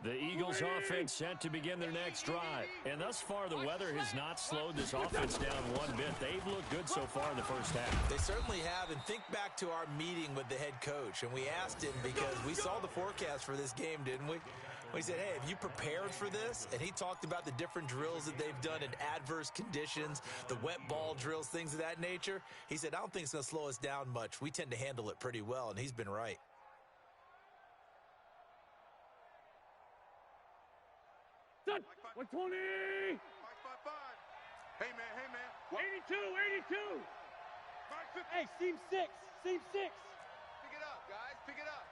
The Eagles offense set to begin their next drive. And thus far, the weather has not slowed this offense down one bit. They've looked good so far in the first half. They certainly have. And think back to our meeting with the head coach. And we asked him because we saw the forecast for this game, didn't we? We said, hey, have you prepared for this? And he talked about the different drills that they've done in adverse conditions, the wet ball drills, things of that nature. He said, I don't think it's going to slow us down much. We tend to handle it pretty well, and he's been right. Touch! 120! 5. Hey, man. 82! Hey, seam 6! Seam 6! Pick it up, guys. Pick it up.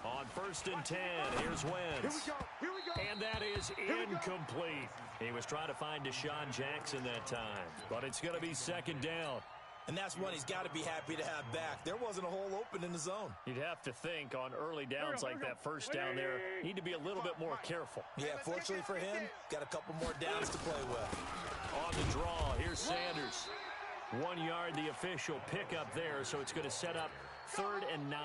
On 1st and 10, here's Wentz. Here we go. And that is incomplete. He was trying to find Deshaun Jackson that time, but it's going to be 2nd down. And that's one he's got to be happy to have back. There wasn't a hole open in the zone. You'd have to think on early downs like that 1st down there, need to be a little bit more careful. Yeah, fortunately for him, got a couple more downs to play with. On the draw, here's Sanders. 1 yard, the official pickup there, so it's going to set up 3rd and 9.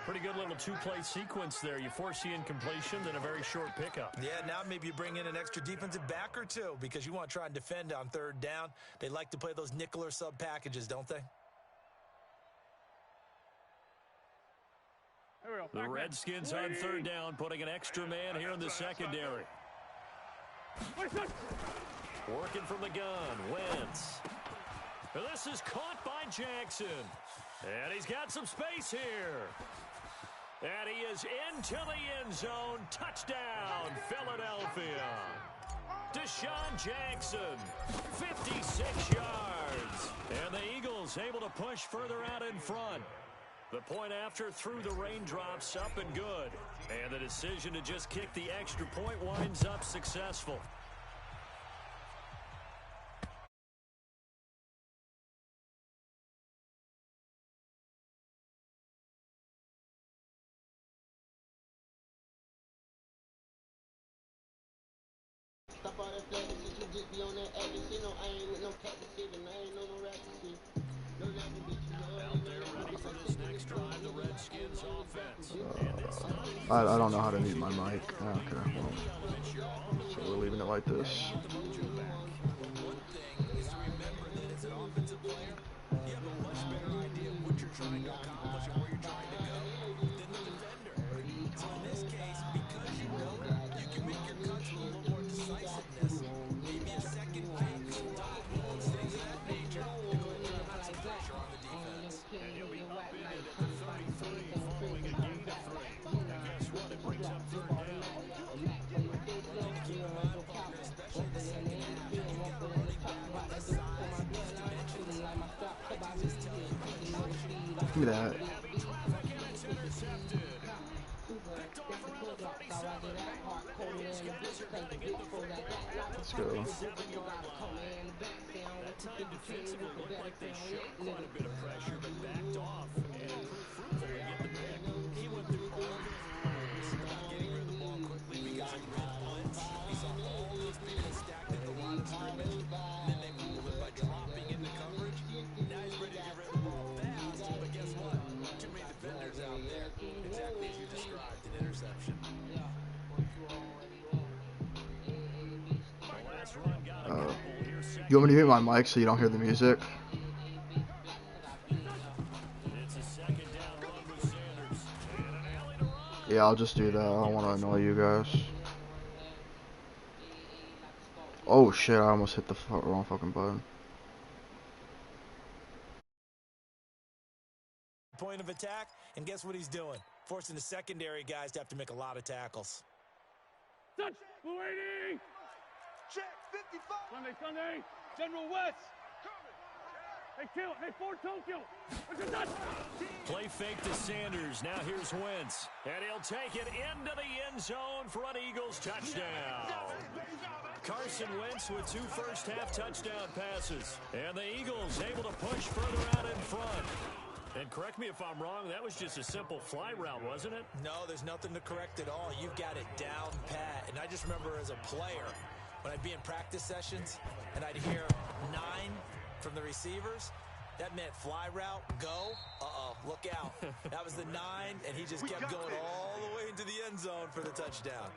Pretty good little two-play sequence there. You force the incompletion, then a very short pickup. Yeah, now maybe you bring in an extra defensive back or two because you want to try and defend on 3rd down. They like to play those nickel or sub packages, don't they? The Redskins on 3rd down, putting an extra man here in the secondary. Working from the gun, Wentz. This is caught by Jackson. And he's got some space here. And he is into the end zone. Touchdown, Philadelphia. Deshaun Jackson, 56 yards. And the Eagles able to push further out in front. The point after through the raindrops, up and good. And the decision to just kick the extra point winds up successful. Stop all that flagging shit, you just be on that acting shit. No, I ain't with no cat shit, and I ain't no ratchet shit. No rapping bitch, you know. Out there ready for this next drive, the Redskins offense. I don't know how to mute my mic. Okay, well, so we're leaving it like this. One thing is to remember that as an offensive player, you have a much better idea of what you're trying to accomplish and where you're trying to go than the defender. So in this case, because you know you can make your cuts with a little more decisiveness, maybe a second pass, double balls, things of that nature, to go ahead and put some pressure on the defense. And he'll be upended at the 33 following a gain of 3. And guess what? It brings up 3rd down. Keep in mind, partner, especially the second half, you get a running back with the size, the dimensions, practices to Give me that. Let's go. That time defensively looked like they showed quite a bit of pressure, but backed off and fruitful to get the pick. He went through all of it. Not getting rid of the ball quickly because he ran punts. He saw all those people stacked at the line of scrimmage, and then they fooled him by dropping into coverage. Now he's ready to get rid of the ball fast, but guess what? Too many defenders out there. Exactly as you described, an interception. The last run got a couple. Here's second. You want me to mute my mic so you don't hear the music? It's a 2nd down run with Sanders. And an alley to run. Yeah, I'll just do that. I don't want to annoy you guys. Oh shit, I almost hit the wrong fucking button. point of attack, and guess what he's doing? Forcing the secondary guys to have to make a lot of tackles. Touch! Waiting! Check, 55. Sunday! General West! Hey, kill! Hey, Fort Tokyo! What's your touch? Play fake to Sanders. Now here's Wentz. And he'll take it into the end zone for an Eagles touchdown. Carson Wentz with 2 first-half touchdown passes. And the Eagles able to push further out in front. And correct me if I'm wrong, that was just a simple fly route, wasn't it? No, there's nothing to correct at all. You've got it down pat. And I just remember as a player, when I'd be in practice sessions and I'd hear 9 from the receivers, that meant fly route, go, look out. That was the 9, and he just kept going all the way into the end zone for the touchdown.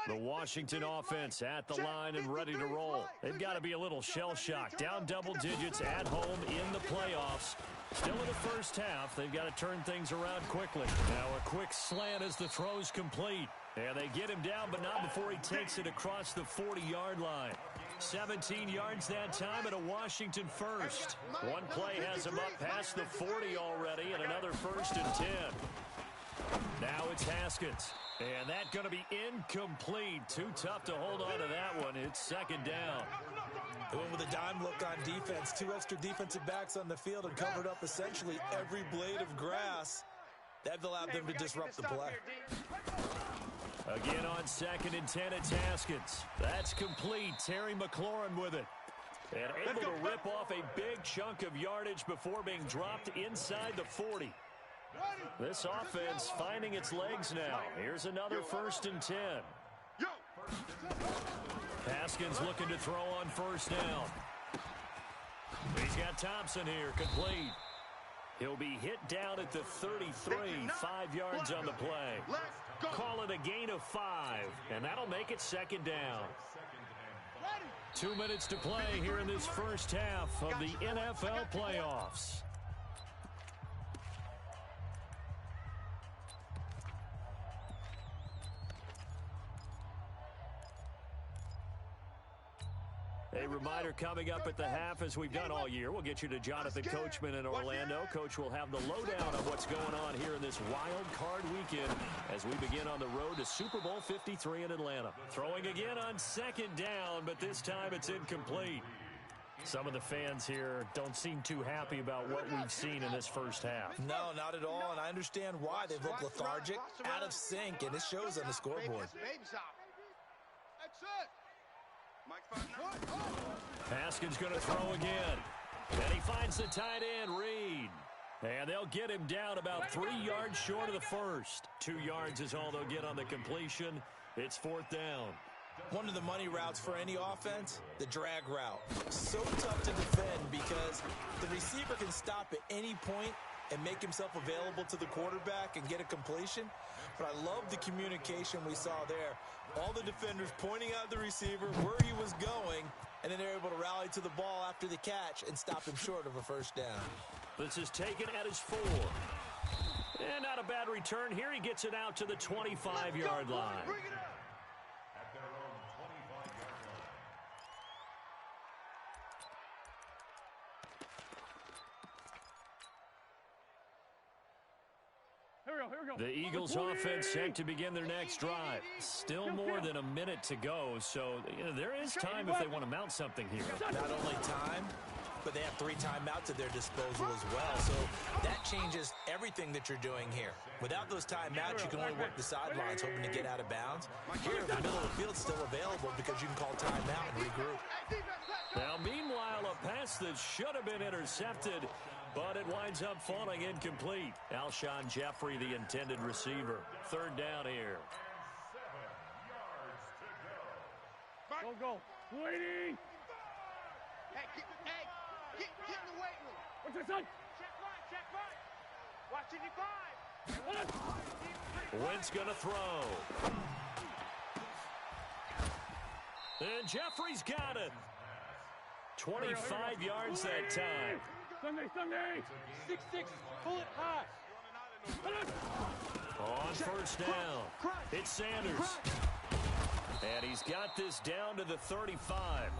The Washington offense at the line and ready to roll. They've got to be a little shell-shocked. Down double digits at home in the playoffs. Still in the first half. They've got to turn things around quickly. Now a quick slant as the throw's complete. And they get him down, but not before he takes it across the 40-yard line. 17 yards that time and a Washington first. One play has him up past the 40 already and another 1st and 10. Now it's Haskins. And that's going to be incomplete. Too tough to hold on to that one. It's 2nd down. They went with a dime look on defense. 2 extra defensive backs on the field and covered up essentially every blade of grass. That allowed them to disrupt the play. Again on 2nd and 10, it's Haskins. That's complete. Terry McLaurin with it. And able to rip off a big chunk of yardage before being dropped inside the 40. This offense finding its legs now. Here's another 1st and 10. Haskins looking to throw on 1st down. He's got Thompson here, complete. He'll be hit down at the 33, 5 yards on the play. Call it a gain of 5, and that'll make it 2nd down. 2 minutes to play here in this first half of the NFL playoffs. A reminder coming up at the half, as we've done all year, we'll get you to Jonathan Coachman in Orlando. Coach will have the lowdown of what's going on here in this wild card weekend as we begin on the road to Super Bowl 53 in Atlanta. Throwing again on 2nd down, but this time it's incomplete. Some of the fans here don't seem too happy about what we've seen in this first half. No, not at all, and I understand why. They've looked lethargic, out of sync, and it shows on the scoreboard. That's it. Haskins going to throw again. And he finds the tight end, Reed. And they'll get him down about 3 yards short of the 1st. 2 yards is all they'll get on the completion. It's 4th down. One of the money routes for any offense, the drag route. So tough to defend because the receiver can stop at any point and make himself available to the quarterback and get a completion. But I love the communication we saw there. All the defenders pointing out the receiver where he was going, and then they're able to rally to the ball after the catch and stop him short of a 1st down. This is taken at his 4. And not a bad return here. He gets it out to the 25-yard line. The Eagles offense set to begin their next drive. Still more than a minute to go, so there is time if they want to mount something here. Not only time, but they have 3 timeouts at their disposal as well, so that changes everything that you're doing here. Without those timeouts, you can only work the sidelines hoping to get out of bounds. Here, the middle of the field's still available because you can call timeout and regroup. Now, meanwhile, a pass that should have been intercepted, but it winds up falling incomplete. Alshon Jeffrey, the intended receiver. 3rd down here. Go. Waiting. Hey, get in the weight room. What's your son? Check right. Watch it, 5. Wentz going to throw. And Jeffrey's got it. 25 yards that time. Sunday. 6-6. Pull it high. On 1st down, it's Sanders. And he's got this down to the 35.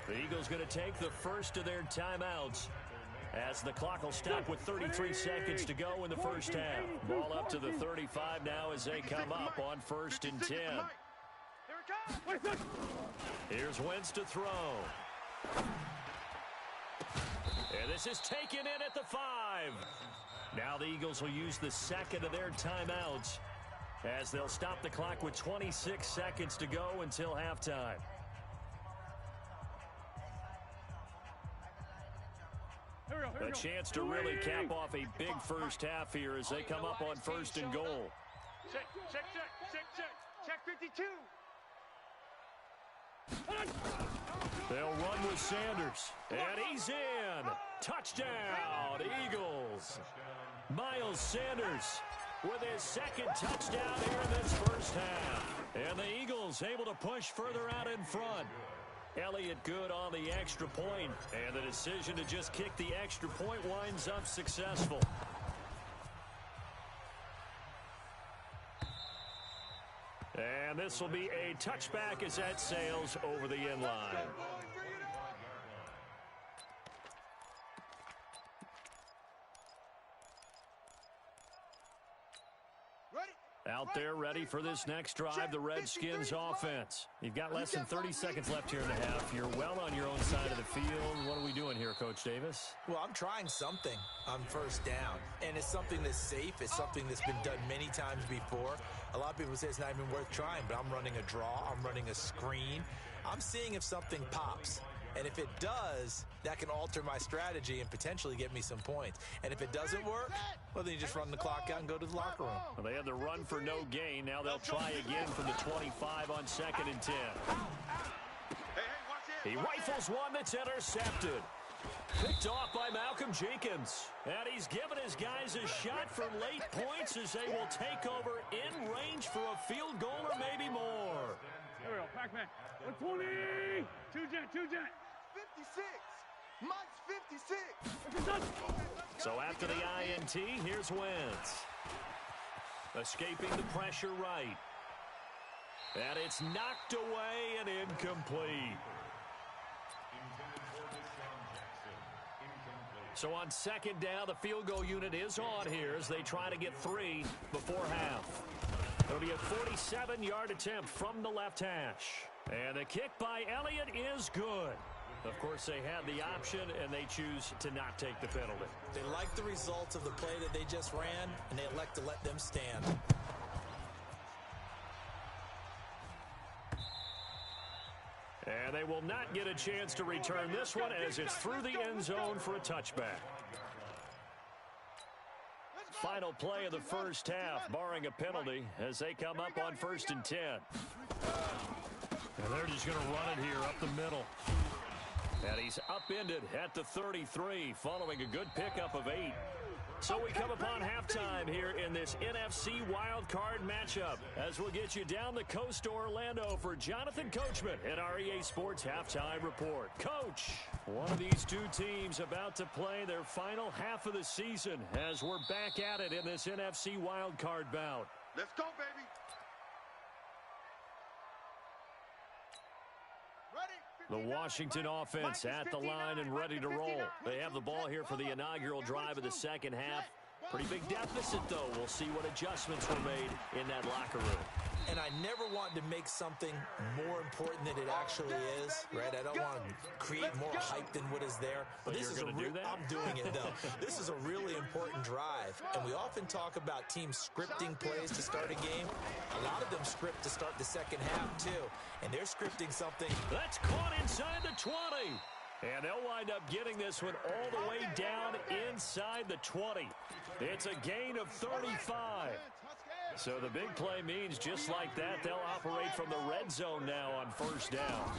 The Eagles going to take the first of their timeouts as the clock will stop with 33 seconds to go in the first half. Ball up to the 35 now as they come up on 1st and 10. Here's Wentz to throw. And this is taken in at the 5. Now the Eagles will use the 2nd of their timeouts as they'll stop the clock with 26 seconds to go until halftime. A chance to really cap off a big first half here as they come up on 1st and goal. Check 52. They'll run with Sanders. And he's in. Touchdown, Eagles. Miles Sanders with his 2nd touchdown here in this first half. And the Eagles able to push further out in front. Elliott good on the extra point, and the decision to just kick the extra point winds up successful. And this will be a touchback as that sails over the end line. Out there ready for this next drive, the Redskins offense. You've got less than 30 seconds left here in the half. You're well on your own side of the field. What are we doing here, Coach Davis? Well, I'm trying something on 1st down, and it's something that's safe. It's something that's been done many times before. A lot of people say it's not even worth trying, but I'm running a draw. I'm running a screen. I'm seeing if something pops. And if it does, that can alter my strategy and potentially get me some points. And if it doesn't work, well, then you just run the clock out and go to the locker room. Well, they had the run for no gain. Now they'll try again from the 25 on 2nd and 10. He rifles one that's intercepted. Picked off by Malcolm Jenkins. And he's given his guys a shot for late points as they will take over in range for a field goal or maybe more. There we go. Pac-Man. 120. Two jet. 56. Mike's 56. So after the INT, here's Wentz. Escaping the pressure right. And it's knocked away and incomplete. So on 2nd down, the field goal unit is on here as they try to get 3 before half. It'll be a 47-yard attempt from the left hash. And the kick by Elliott is good. Of course, they had the option, and they choose to not take the penalty. They like the results of the play that they just ran, and they elect to let them stand. And they will not get a chance to return this one as it's through the end zone for a touchback. Final play of the first half, barring a penalty, as they come up on 1st and 10. And they're just going to run it here up the middle. And he's upended at the 33 following a good pickup of 8. So we come upon halftime here in this NFC wildcard matchup as we'll get you down the coast to Orlando for Jonathan Coachman at our EA Sports Halftime Report. Coach, one of these two teams about to play their final half of the season as we're back at it in this NFC wildcard bout. Let's go, baby. The Washington offense at the line and ready to roll. They have the ball here for the inaugural drive of the second half. Pretty big deficit, though. We'll see what adjustments were made in that locker room. And I never want to make something more important than it actually is, right? I don't want to create more hype than what is there. But this is I'm doing it, though. This is a really important drive. And we often talk about teams scripting plays to start a game. A lot of them script to start the second half, too. And they're scripting something. That's caught inside the 20. And they'll wind up getting this one all the way down inside the 20. It's a gain of 35. So the big play means just like that, they'll operate from the red zone now on 1st down.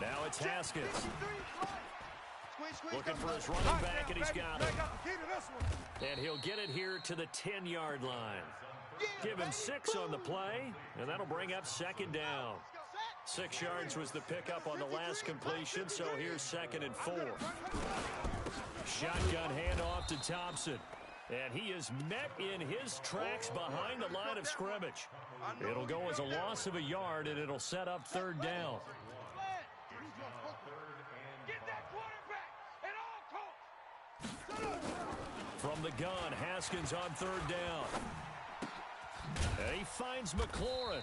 Now it's Haskins. Looking for his running back, and he's got it. And he'll get it here to the 10-yard line. Give him 6 on the play, and that'll bring up 2nd down. 6 yards was the pickup on the last completion, so here's 2nd and 4. Shotgun handoff to Thompson. And he is met in his tracks behind the line of scrimmage. It'll go as a loss of a yard, and it'll set up 3rd down. From the gun, Haskins on 3rd down. And he finds McLaurin.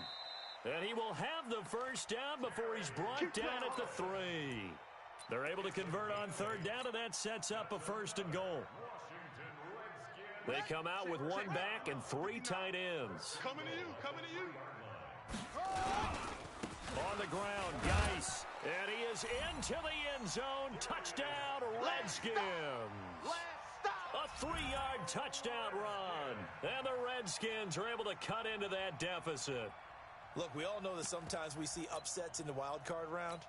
And he will have the 1st down before he's brought down at the 3. They're able to convert on 3rd down, and that sets up a 1st and goal. They come out with 1 back and 3 tight ends. Coming to you. On the ground, Geis. And he is into the end zone. Touchdown, Redskins. A 3-yard touchdown run. And the Redskins are able to cut into that deficit. Look, we all know that sometimes we see upsets in the wild card round.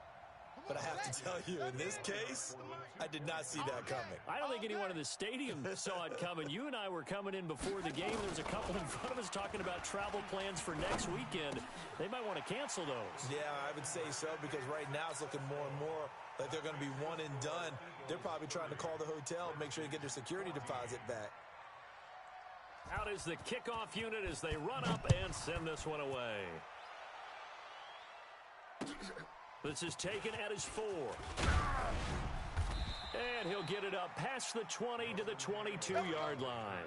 But I have to tell you, in this case, I did not see that coming. I don't think anyone in the stadium saw it coming. You and I were coming in before the game. There was a couple in front of us talking about travel plans for next weekend. They might want to cancel those. Yeah, I would say so, because right now it's looking more and more like they're going to be one and done. They're probably trying to call the hotel and make sure they get their security deposit back. Out is the kickoff unit as they run up and send this one away. This is taken at his 4. And he'll get it up past the 20 to the 22-yard line.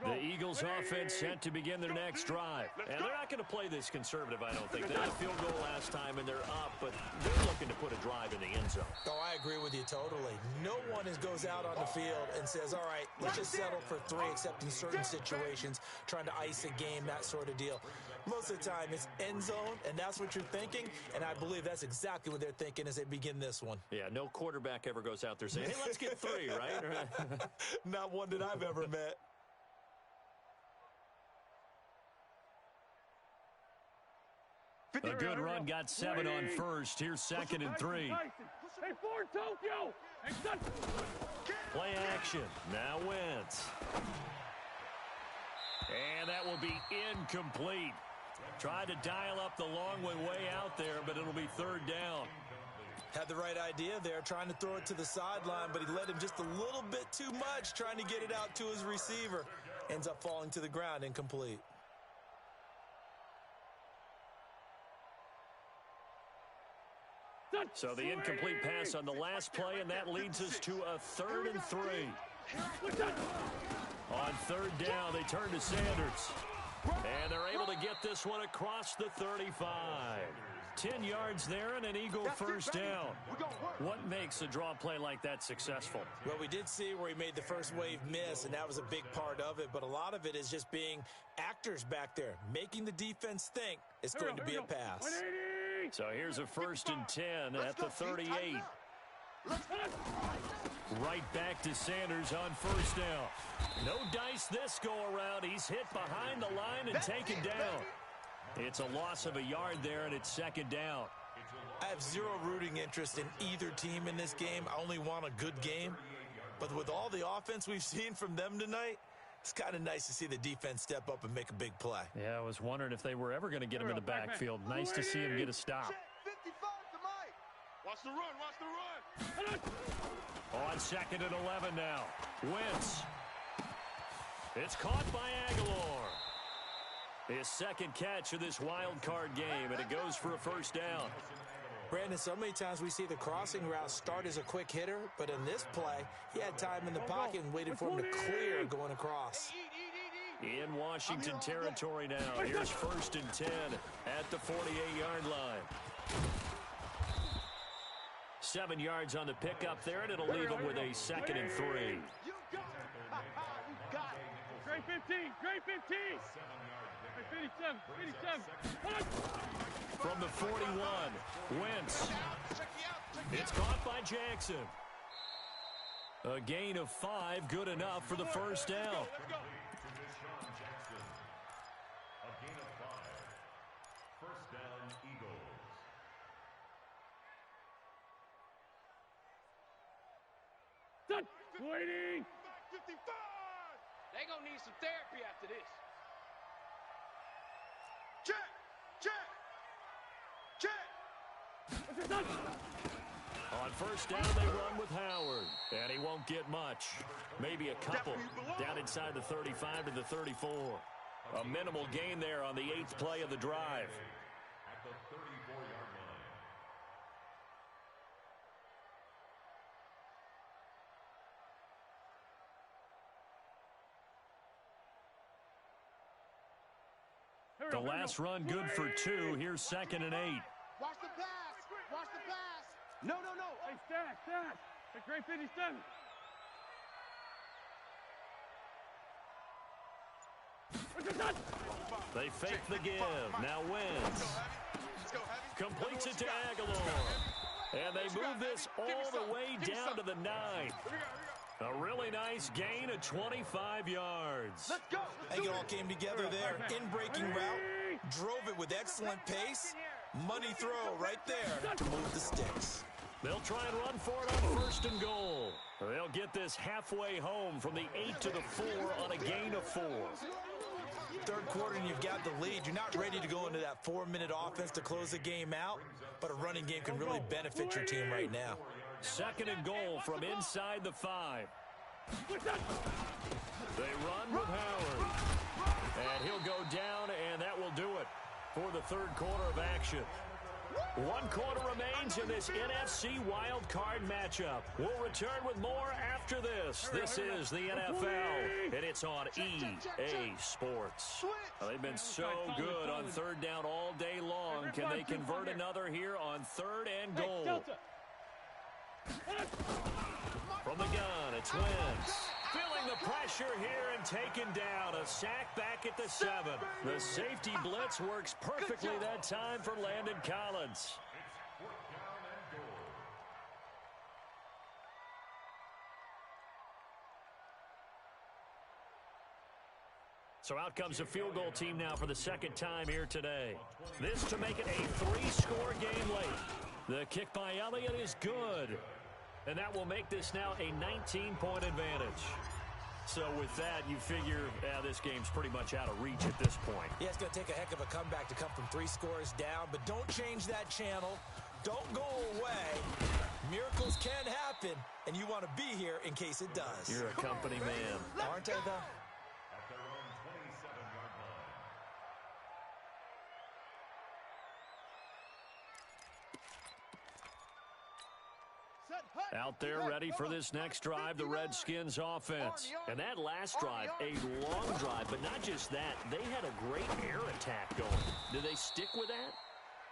The Eagles offense set to begin their next drive. And they're not going to play this conservative, I don't think. They had a field goal last time, and they're up, but they're looking to put a drive in the end zone. Oh, I agree with you totally. No one goes out on the field and says, all right, let's just settle for 3, except in certain situations, trying to ice a game, that sort of deal. Most of the time, it's end zone, and that's what you're thinking, and I believe that's exactly what they're thinking as they begin this one. Yeah, no quarterback ever goes out there saying, hey, let's get 3, right? Not one that I've ever met. A good run got 7 on first. Here's 2nd and 3. Hey, for Tokyo! Play action. Now Wentz. And that will be incomplete. Tried to dial up the long way out there, but it'll be 3rd down. Had the right idea there, trying to throw it to the sideline, but he led him just a little bit too much, trying to get it out to his receiver. Ends up falling to the ground, incomplete. So the incomplete pass on the last play, and that leads us to a 3rd and 3. On 3rd down, they turn to Sanders. And they're able to get this one across the 35. 10 yards there and an Eagle first down. What makes a draw play like that successful? Well, we did see where he made the first wave miss, and that was a big part of it. But a lot of it is just being actors back there, making the defense think it's going to be a pass. So here's a 1st and 10 at the 38. Right back to Sanders on 1st down. No dice this go around. He's hit behind the line and taken down. It's a loss of a yard there, and it's 2nd down. I have zero rooting interest in either team in this game. I only want a good game. But with all the offense we've seen from them tonight, it's kind of nice to see the defense step up and make a big play. Yeah, I was wondering if they were ever going to get him in the backfield. Nice to see him get a stop. 55 to Mike. Watch the run, watch the run. On 2nd and 11 now. Wentz. It's caught by Aguilar. His 2nd catch of this wild card game, and it goes for a 1st down. Brandon, so many times we see the crossing route start as a quick hitter, but in this play, he had time in the pocket and waited for him to clear going across. In Washington territory now. Here's 1st and 10 at the 48-yard line. 7 yards on the pickup there, and it'll leave him with a 2nd and 3. You got it. You got it. Great 15, great 15. Hey, 57. From the 41, Wentz. It's caught by Jackson. A gain of 5, good enough for the 1st down. Waiting. 55. They gonna need some therapy after this. Check, check, check. On 1st down, they run with Howard, and he won't get much. Maybe a couple down inside the 35 to the 34. A minimal gain there on the 8th play of the drive. At the 34-yard line. The last run good for 2. Here's 2nd and 8. Watch the pass. Watch the pass. No. Hey, stash. Hey, great 57. They fake the give. Now wins. Completes it to Aguilar. And they move this all the way down to the 9. A really nice gain of 25 yards. Let's go. I think it all came together there. In-breaking route. Drove it with excellent pace. Money throw right there to move the sticks. They'll try and run for it on 1st and goal. They'll get this halfway home from the 8 to the 4 on a gain of 4. Third quarter and you've got the lead. You're not ready to go into that 4-minute offense to close the game out, but a running game can really benefit your team right now. 2nd and goal from inside the 5. They run with Howard. And he'll go down, and that will do it for the 3rd quarter of action. 1 quarter remains in this NFC Wild Card matchup. We'll return with more after this. This is the NFL, and it's on EA Sports. Well, they've been so good on 3rd down all day long. Can they convert another here on 3rd and goal? From the gun, it's Wentz. Feeling the pressure here and taken down. A sack back at the 7. The safety blitz works perfectly that time for Landon Collins. So out comes the field goal team now for the 2nd time here today. This to make it a 3-score game late. The kick by Elliott is good. And that will make this now a 19-point advantage. So with that, you figure this game's pretty much out of reach at this point. Yeah, it's going to take a heck of a comeback to come from 3 scores down, but don't change that channel. Don't go away. Miracles can happen, and you want to be here in case it does. You're a company man. Aren't I, though? At their own 27-yard line. Out there ready for this next drive, the Redskins offense. And that last drive, a long drive, but not just that. They had a great air attack going. Do they stick with that?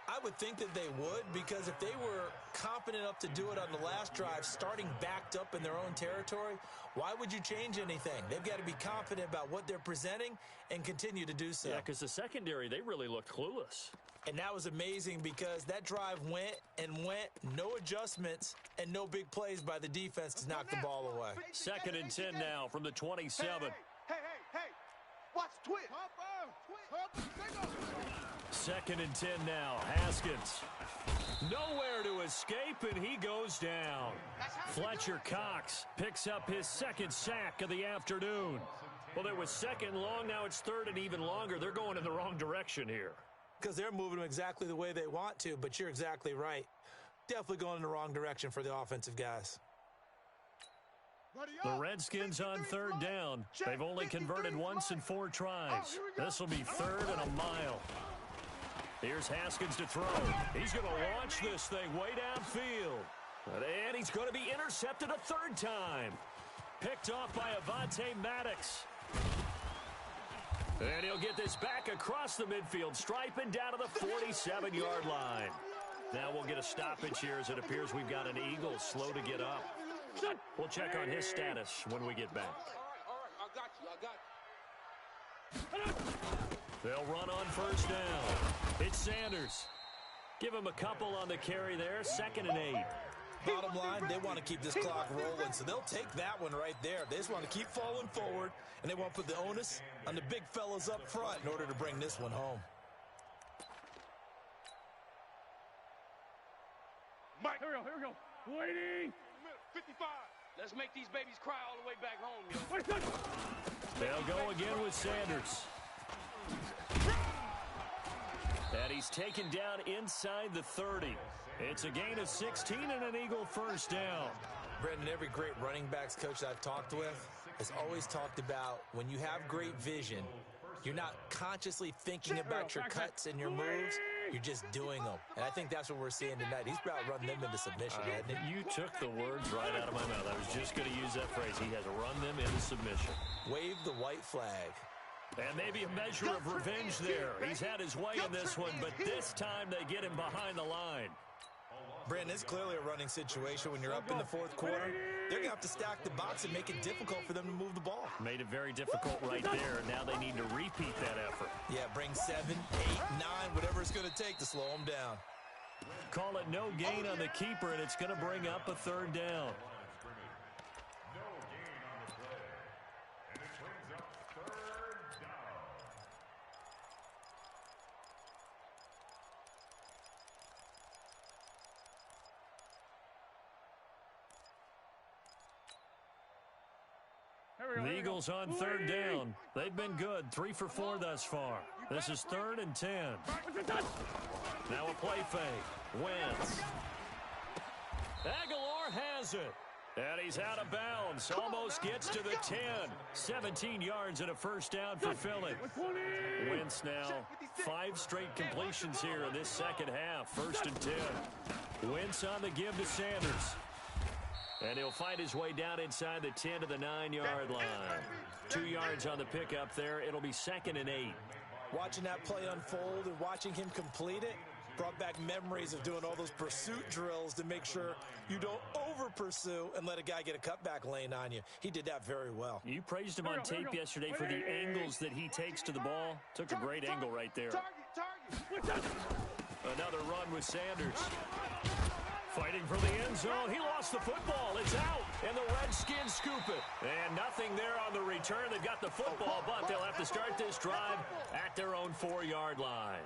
I would think that they would, because if they were confident enough to do it on the last drive, starting backed up in their own territory, why would you change anything? They've got to be confident about what they're presenting and continue to do so. Yeah, because the secondary, they really looked clueless. And that was amazing because that drive went and went, no adjustments, and no big plays by the defense to knock the ball away. 2nd and 10 now from the 27. Hey, watch twitch. 2nd and 10 now. Haskins. Nowhere to escape, and he goes down. Fletcher Cox picks up his 2nd sack of the afternoon. Well, there was 2nd long, now it's 3rd and even longer. They're going in the wrong direction here. Because they're moving them exactly the way they want to, but you're exactly right. Definitely going in the wrong direction for the offensive guys. The Redskins on 3rd down. They've only converted once in 4 tries. This will be 3rd and a mile. Here's Haskins to throw. He's going to launch this thing way downfield. And he's going to be intercepted a 3rd time. Picked off by Avonte Maddox. And he'll get this back across the midfield, striping down to the 47-yard line. Now we'll get a stoppage here as it appears we've got an Eagle slow to get up. We'll check on his status when we get back. All right, I got you. They'll run on 1st down. It's Sanders. Give him a couple on the carry there, 2nd and 8. Bottom line, they want to keep this clock rolling, so they'll take that one right there. They just want to keep falling forward, and they want to put the onus on the big fellas up front in order to bring this one home. Mike, here we go. Waiting. 55. Let's make these babies cry all the way back home, yo. They'll go again with Sanders. And he's taken down inside the 30. It's a gain of 16 and an Eagle 1st down. Brendan, every great running backs coach I've talked with has always talked about when you have great vision, you're not consciously thinking about your cuts and your moves. You're just doing them. And I think that's what we're seeing tonight. He's about running them into submission, hasn't he? You took the words right out of my mouth. I was just going to use that phrase. He has run them into submission. Wave the white flag. And maybe a measure of revenge there. He's had his way in this one, but this time they get him behind the line. Brandon, it's clearly a running situation when you're up in the fourth quarter. They're going to have to stack the box and make it difficult for them to move the ball. Made it very difficult right there. Now they need to repeat that effort. Yeah, bring 7, 8, 9, whatever it's going to take to slow them down. Call it no gain on the keeper, and it's going to bring up a third down. No gain on the play. And it brings up third down. The Eagles on third down. They've been good, 3 for 4 thus far. This is 3rd and 10. Now a play fake. Wentz. Aguilar has it. And he's out of bounds. Almost gets to the 10. 17 yards and a first down for Philly. Wentz now 5 straight completions here in this second half. 1st and 10. Wentz on the give to Sanders. And he'll find his way down inside the 10 to the 9-yard line. 2 yards on the pickup there. It'll be 2nd and 8. Watching that play unfold and watching him complete it brought back memories of doing all those pursuit drills to make sure you don't over-pursue and let a guy get a cutback lane on you. He did that very well. You praised him on tape yesterday for the angles that he takes to the ball. Took a great angle right there. Another run with Sanders. Fighting for the end zone. He lost the football. It's out. And the Redskins scoop it. And nothing there on the return. They've got the football, but they'll have to start this drive at their own 4-yard line.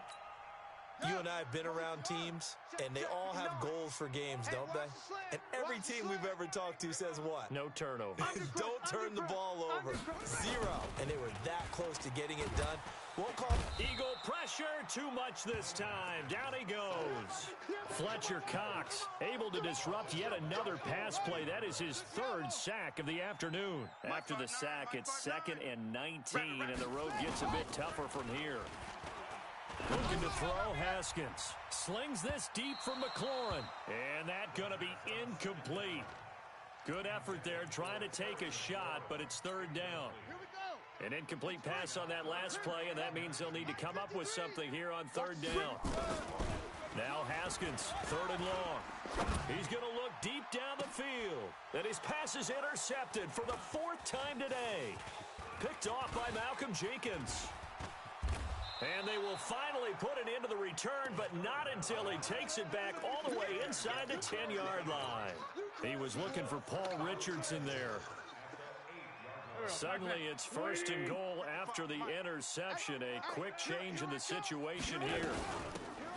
You and I have been around teams, and they all have goals for games, don't they? And every team we've ever talked to says what? No turnover. Don't turn the ball over. 0. And they were that close to getting it done. Won't call Eagle pressure. Too much this time. Down he goes. Fletcher Cox able to disrupt yet another pass play. That is his 3rd sack of the afternoon. After the sack, it's 2nd and 19, and the road gets a bit tougher from here. Looking to throw, Haskins. Slings this deep for McLaurin. And that going to be incomplete. Good effort there trying to take a shot, but it's 3rd down. An incomplete pass on that last play, and that means they'll need to come up with something here on 3rd down. Now Haskins, 3rd and long. He's going to look deep down the field. And his pass is intercepted for the 4th time today. Picked off by Malcolm Jenkins. And they will finally put it into the return, but not until he takes it back all the way inside the 10-yard line. He was looking for Paul Richardson there. Suddenly it's 1st and goal after the interception. A quick change in the situation here.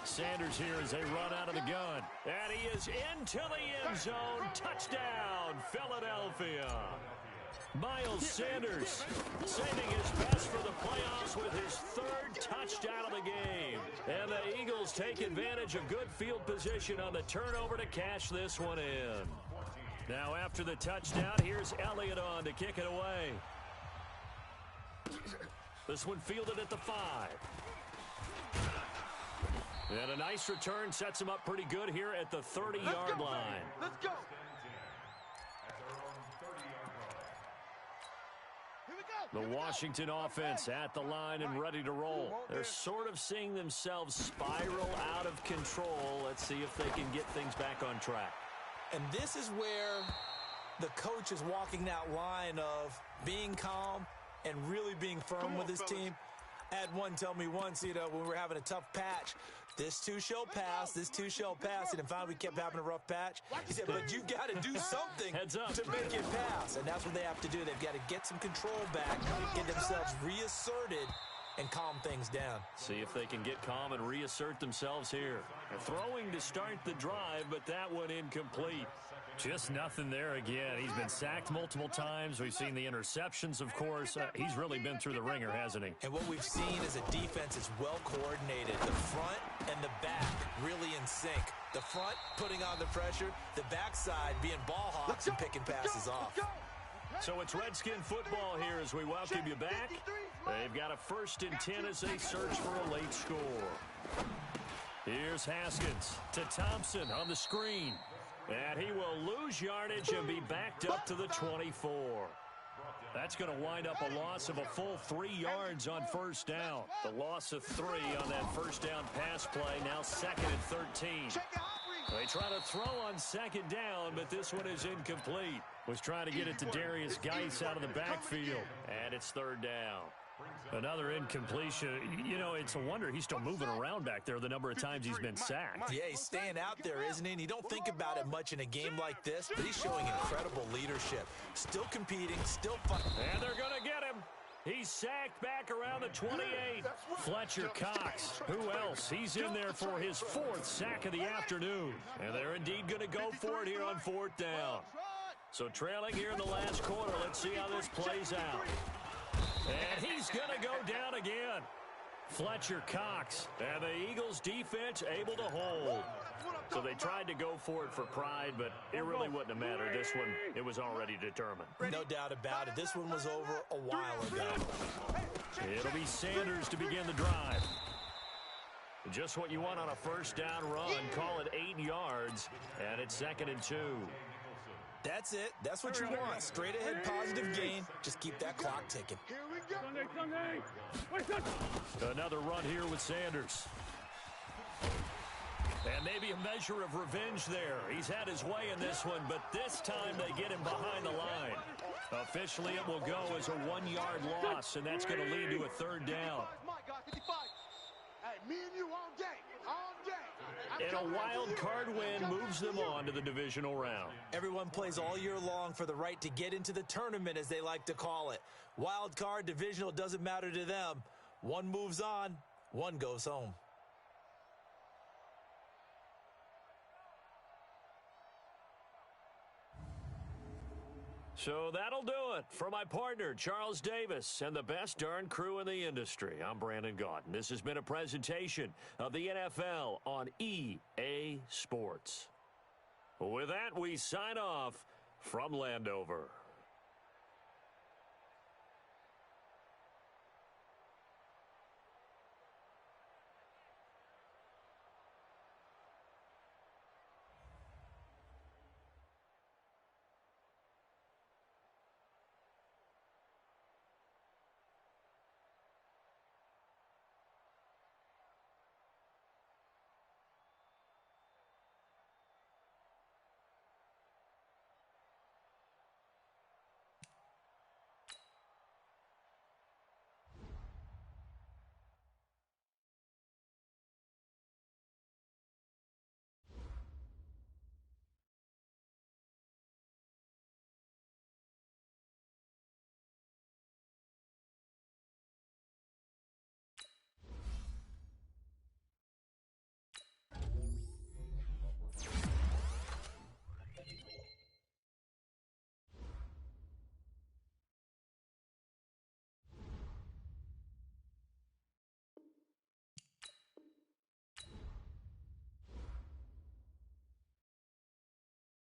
Sanders here as they run out of the gun. And he is into the end zone. Touchdown, Philadelphia. Miles Sanders saving his best for the playoffs with his 3rd touchdown of the game. And the Eagles take advantage of good field position on the turnover to cash this one in. Now after the touchdown, here's Elliott on to kick it away. This one fielded at the 5. And a nice return sets him up pretty good here at the 30-yard line. Let's go. The Washington offense at the line and ready to roll. They're sort of seeing themselves spiral out of control. Let's see if they can get things back on track. And this is where the coach is walking that line of being calm and really being firm with his team. I had one tell me once, when we were having a tough patch, this too shall pass, this too shall pass. And finally we kept having a rough patch. He said, but you've got to do something to make it pass. And that's what they have to do. They've got to get some control back, get themselves reasserted, and calm things down. See if they can get calm and reassert themselves here. Throwing to start the drive, but that one incomplete. Just nothing there again. He's been sacked multiple times. We've seen the interceptions, of course. He's really been through the ringer, hasn't he? And what we've seen is a defense that's well coordinated. The front and the back really in sync. The front putting on the pressure, the backside being ball hawks and picking passes off. So it's Redskin football here as we welcome you back. They've got a 1st and 10 as they search for a late score. Here's Haskins to Thompson on the screen. And he will lose yardage and be backed up to the 24. That's going to wind up a loss of a full 3 yards on 1st down. The loss of 3 on that 1st down pass play, now 2nd and 13. They try to throw on second down, but this one is incomplete. Was trying to get it to Darius Geis out of the backfield, and it's third down. Another incompletion. You know, it's a wonder he's still moving around back there the number of times he's been sacked. Yeah, he's staying out there, isn't he? And you don't think about it much in a game like this, but he's showing incredible leadership. Still competing, still fighting. And they're going to get him. He's sacked back around the 28. Fletcher Cox. Who else? He's in there for his 4th sack of the afternoon. And they're indeed going to go for it here on 4th down. So trailing here in the last quarter. Let's see how this plays out. And he's going to go down again. Fletcher Cox. And the Eagles defense able to hold. So they tried to go for it for pride, but it really wouldn't have mattered. This one, it was already determined. No doubt about it. This one was over a while ago. It'll be Sanders to begin the drive. Just what you want on a first down run. Call it 8 yards, and it's 2nd and 2. That's it. That's what you want. Straight ahead positive gain. Just keep that clock ticking. Another run here with Sanders. And maybe a measure of revenge there. He's had his way in this one, but this time they get him behind the line. Officially, it will go as a 1-yard loss, and that's going to lead to a 3rd down. And a wild card win moves them on to the divisional round. Everyone plays all year long for the right to get into the tournament, as they like to call it. Wild card, divisional, doesn't matter to them. One moves on, one goes home. So that'll do it for my partner, Charles Davis, and the best darn crew in the industry. I'm Brandon Gaudin. This has been a presentation of the NFL on EA Sports. With that, we sign off from Landover.